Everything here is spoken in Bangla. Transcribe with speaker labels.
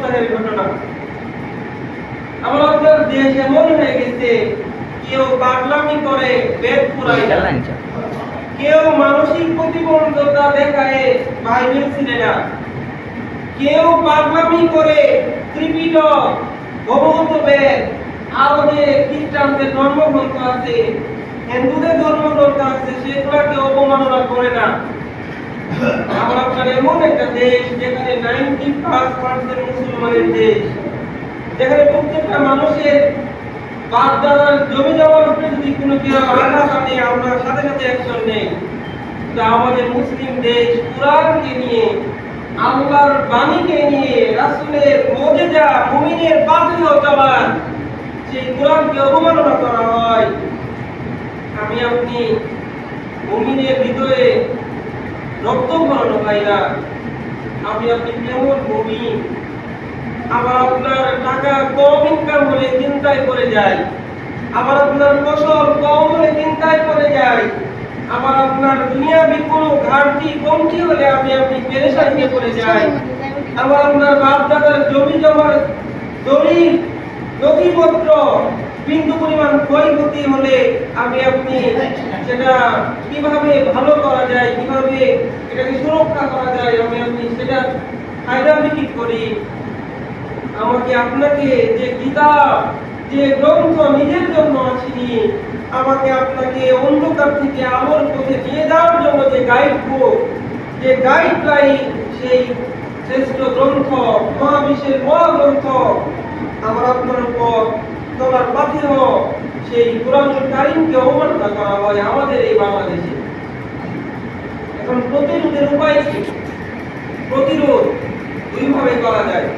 Speaker 1: সপ্তাহের ঘটনা। আমার আপনার দেশ এমন হয়ে গেছে, কেউ পাগলামি করে বেদ পুরাই না, কেউ মানসিক প্রতিবন্ধকতা দেখায় বাইবেল ছিঁড়ে না, কেউ পাগলামি করে ত্রিপিটক ভগবত বেদ, আরো যে খ্রিস্টানদের ধর্মগ্রন্থ আছে, হিন্দুদের ধর্মগ্রন্থ আছে, সেগুলাকে অবমাননা করে না। আমরা আপনার এমন একটা দেশ যেখানে 90% মুসলমানের দেশ, যেখানে প্রত্যেকটা মানুষের বাপ দাদার জমি জমার উপরে যদি কোনো কেউ আঘাত আনে আমরা সাথে সাথে অ্যাকশন নেই। তো আমাদের মুসলিম দেশ কুরআনকে নিয়ে, আল্লাহর বাণীকে নিয়ে, রাসূলের মুজিজা, মুমিনের বাতিল চলার সেই কুরআনকে অবমাননা করা হয়। আমি আপনি মুমিনের হৃদয়ে রক্তক্ষরণ হয় না। আমি আপনি কেমন মুমিন, আবার আপনার টাকা কম ইনকাম হলে চিন্তায় পড়ে যায়, আবার আপনার ফসল কম হলে চিন্তায় পড়ে যায়, আবার আপনার দুনিয়াবি কোনো ঘাটতি কমতি হলে আপনি পেরেশানিতে পড়ে যায়, আবার আপনার বাপ দাদার জমি জমার দলিল নথিপত্র বিন্দু পরিমাণ ক্ষয়ক্ষতি হলে আপনি সেটা কিভাবে ভালো করা যায়, কিভাবে এটাকে সুরক্ষা করা যায়, আপনি সেটা ফায়দা বিক্রি করি। আমাকে আপনাকে যে কিতাব, যে গ্রন্থ নিজের জন্য আসেনি, আমাকে আপনাকে অন্ধকার থেকে আলোর পথে নিয়ে যাওয়ার জন্য যে গাইড বুক, যে গাইডলাইন, সেই শ্রেষ্ঠ গ্রন্থ, মহাবিশ্বের মহাগ্রন্থ আমার আপনার উপর তোলার পাথেয় সেই কুরআনুল কারীমকে অবমাননা করা হয় আমাদের এই বাংলাদেশে। এখন প্রতিরোধের উপায় কি? প্রতিরোধ দুইভাবে করা যায়।